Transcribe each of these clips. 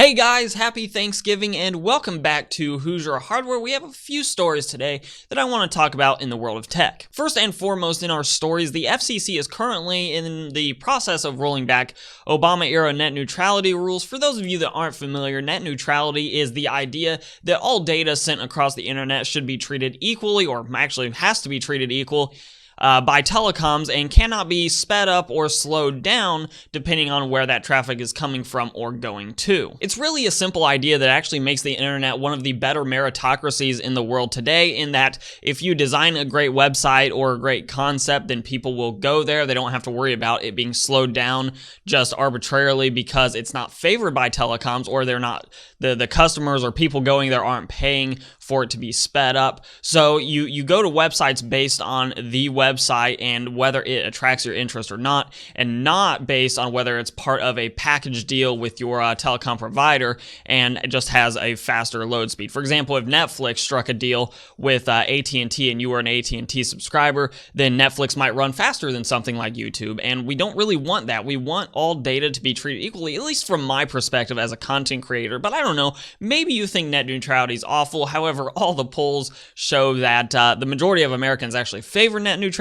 Hey guys, happy Thanksgiving and welcome back to Hoosier Hardware. We have a few stories today that I want to talk about in the world of tech. First and foremost in our stories, the FCC is currently in the process of rolling back Obama-era net neutrality rules. For those of you that aren't familiar, net neutrality is the idea that all data sent across the internet should be treated equally, or actually has to be treated equal, by telecoms and cannot be sped up or slowed down depending on where that traffic is coming from or going to. It's really a simple idea that actually makes the internet one of the better meritocracies in the world today, in that if you design a great website or a great concept, then people will go there. They don't have to worry about it being slowed down just arbitrarily because it's not favored by telecoms, or they're not, the customers or people going there aren't paying for it to be sped up. So you go to websites based on the website and whether it attracts your interest or not, and not based on whether it's part of a package deal with your telecom provider and it just has a faster load speed. For example, if Netflix struck a deal with AT&T and you were an AT&T subscriber, then Netflix might run faster than something like YouTube, and we don't really want that. We want all data to be treated equally, at least from my perspective as a content creator. But I don't know, maybe you think net neutrality is awful. However, all the polls show that the majority of Americans actually favor net neutrality.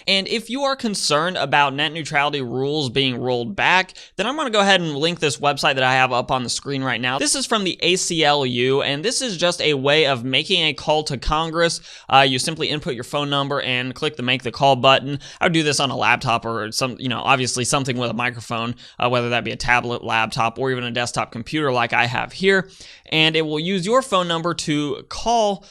And if you are concerned about net neutrality rules being rolled back, then I'm going to go ahead and link this website that I have up on the screen right now. This is from the ACLU, and this is just a way of making a call to Congress. You simply input your phone number and click the make the call button. I would do this on a laptop or some, obviously something with a microphone, whether that be a tablet, laptop, or even a desktop computer like I have here. And it will use your phone number to call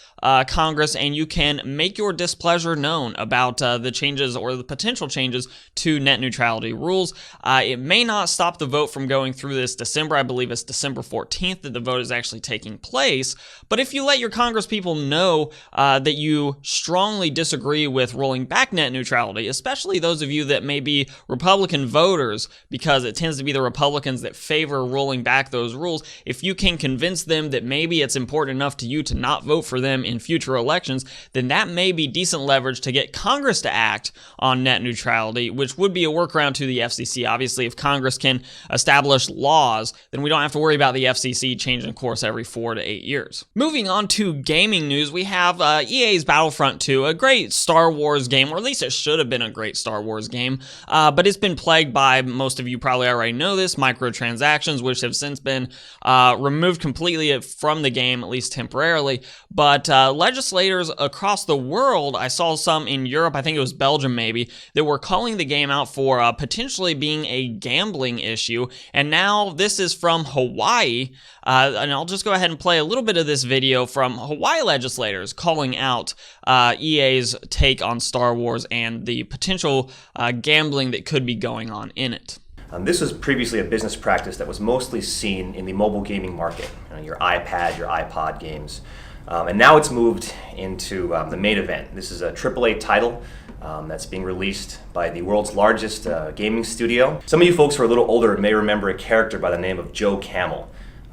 Congress, and you can make your displeasure known about the changes or the potential changes to net neutrality rules. It may not stop the vote from going through this December. I believe it's December 14th that the vote is actually taking place. But if you let your Congress people know that you strongly disagree with rolling back net neutrality, especially those of you that may be Republican voters, because it tends to be the Republicans that favor rolling back those rules, if you can convince them that maybe it's important enough to you to not vote for them in future elections, then that may be decent leverage to get Congress to act on net neutrality, which would be a workaround to the FCC. Obviously, if Congress can establish laws, then we don't have to worry about the FCC changing course every 4 to 8 years. Moving on to gaming news, we have EA's Battlefront 2, a great Star Wars game, or at least it should have been a great Star Wars game, but it's been plagued by, most of you probably already know this, microtransactions, which have since been removed completely from the game, at least temporarily. But legislators across the world, I saw some in Europe, I think it was Belgium maybe, that were calling the game out for potentially being a gambling issue. And now this is from Hawaii, and I'll just go ahead and play a little bit of this video from Hawaii legislators calling out EA's take on Star Wars and the potential gambling that could be going on in it. This was previously a business practice that was mostly seen in the mobile gaming market, your iPad, your iPod games. And now it's moved into the main event. This is a AAA title that's being released by the world's largest gaming studio. Some of you folks who are a little older may remember a character by the name of Joe Camel.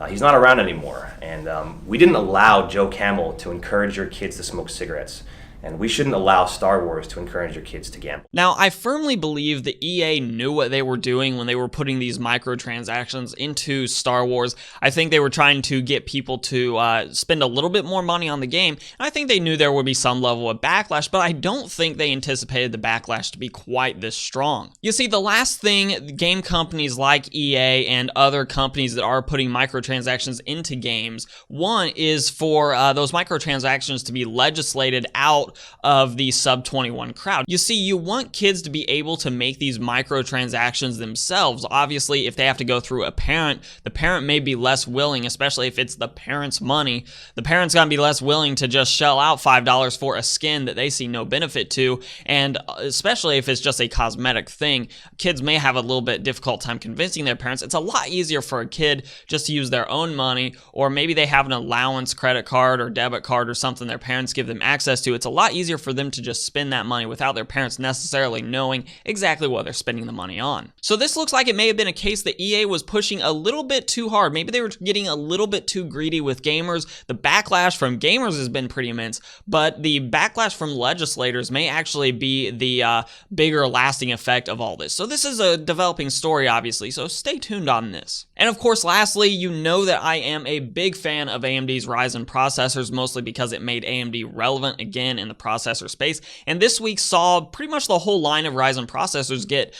He's not around anymore, and we didn't allow Joe Camel to encourage your kids to smoke cigarettes. And we shouldn't allow Star Wars to encourage your kids to gamble. Now, I firmly believe that EA knew what they were doing when they were putting these microtransactions into Star Wars. I think they were trying to get people to spend a little bit more money on the game. And I think they knew there would be some level of backlash, but I don't think they anticipated the backlash to be quite this strong. You see, the last thing game companies like EA and other companies that are putting microtransactions into games, one is for those microtransactions to be legislated out of the sub-21 crowd. You see, you want kids to be able to make these microtransactions themselves. Obviously, if they have to go through a parent, the parent may be less willing, especially if it's the parent's money. The parent's gonna be less willing to just shell out $5 for a skin that they see no benefit to, and especially if it's just a cosmetic thing. Kids may have a little bit difficult time convincing their parents. It's a lot easier for a kid just to use their own money, or maybe they have an allowance credit card or debit card or something their parents give them access to. It's a lot easier for them to just spend that money without their parents necessarily knowing exactly what they're spending the money on. So this looks like it may have been a case that EA was pushing a little bit too hard. Maybe they were getting a little bit too greedy with gamers. The backlash from gamers has been pretty immense, but the backlash from legislators may actually be the bigger lasting effect of all this. So this is a developing story, obviously, so stay tuned on this. And of course, lastly, you know that I am a big fan of AMD's Ryzen processors, mostly because it made AMD relevant again in the processor space. And this week saw pretty much the whole line of Ryzen processors get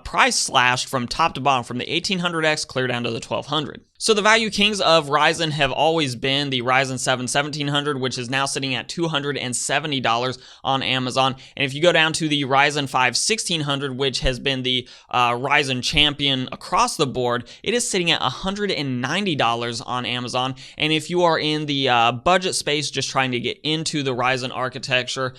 price slashed from top to bottom, from the 1800X clear down to the 1200. So the value kings of Ryzen have always been the Ryzen 7 1700, which is now sitting at $270 on Amazon. And if you go down to the Ryzen 5 1600, which has been the Ryzen champion across the board, it is sitting at $190 on Amazon. And if you are in the budget space, just trying to get into the Ryzen architecture,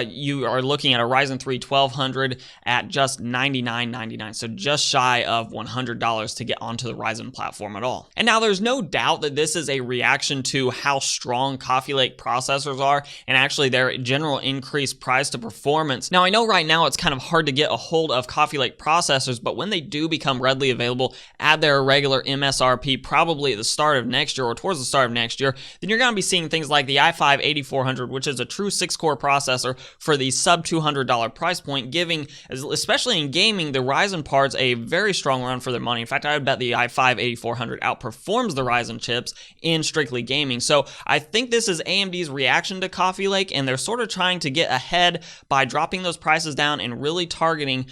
you are looking at a Ryzen 3 1200 at just $99.99, so just shy of $100 to get onto the Ryzen platform at all. And now there's no doubt that this is a reaction to how strong Coffee Lake processors are and actually their general increased price to performance. Now I know right now it's kind of hard to get a hold of Coffee Lake processors, but when they do become readily available at their regular MSRP, probably at the start of next year or towards the start of next year, then you're going to be seeing things like the i5 8400, which is a true 6-core processor for the sub $200 price point, giving, especially in gaming, the Ryzen parts a very strong run for their money. In fact, I would bet the i5 8400 outperforms the Ryzen chips in strictly gaming. So I think this is AMD's reaction to Coffee Lake, and they're sort of trying to get ahead by dropping those prices down and really targeting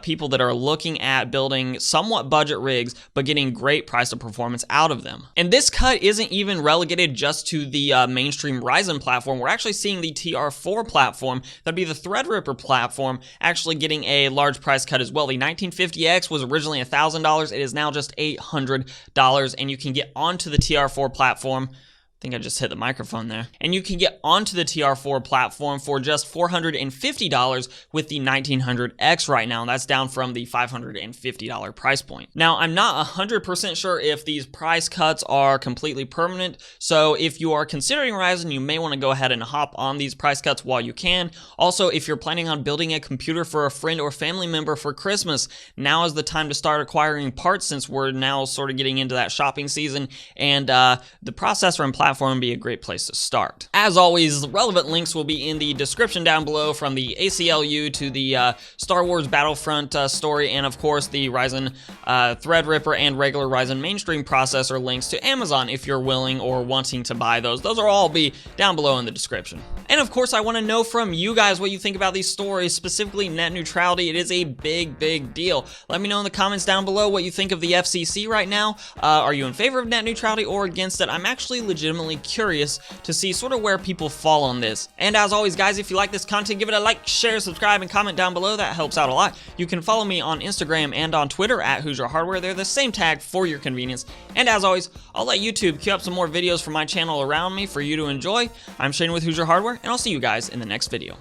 people that are looking at building somewhat budget rigs but getting great price to performance out of them. And this cut isn't even relegated just to the mainstream Ryzen platform. We're actually seeing the TR4 platform, that'd be the Threadripper platform, actually getting a large price cut as well. The 1950X was originally $1,000. It is now just $800, and you can get onto the TR4 platform. I think I just hit the microphone there. And you can get onto the TR4 platform for just $450 with the 1900X right now. And that's down from the $550 price point. Now, I'm not 100% sure if these price cuts are completely permanent. So if you are considering Ryzen, you may want to go ahead and hop on these price cuts while you can. Also, if you're planning on building a computer for a friend or family member for Christmas, now is the time to start acquiring parts, since we're now sort of getting into that shopping season. And the processor and platform would be a great place to start. As always, relevant links will be in the description down below, from the ACLU to the Star Wars Battlefront story, and of course the Ryzen Threadripper and regular Ryzen mainstream processor links to Amazon if you're willing or wanting to buy those. Those will all be down below in the description. And of course, I want to know from you guys what you think about these stories, specifically net neutrality. It is a big deal. Let me know in the comments down below what you think of the FCC right now. Are you in favor of net neutrality or against it? I'm actually legitimately curious to see sort of where people fall on this. And as always, guys, if you like this content, give it a like, share, subscribe, and comment down below. That helps out a lot. You can follow me on Instagram and on Twitter at Hoosier Hardware. They're the same tag for your convenience. And as always, I'll let YouTube queue up some more videos from my channel around me for you to enjoy. I'm Shane with Hoosier Hardware, and I'll see you guys in the next video.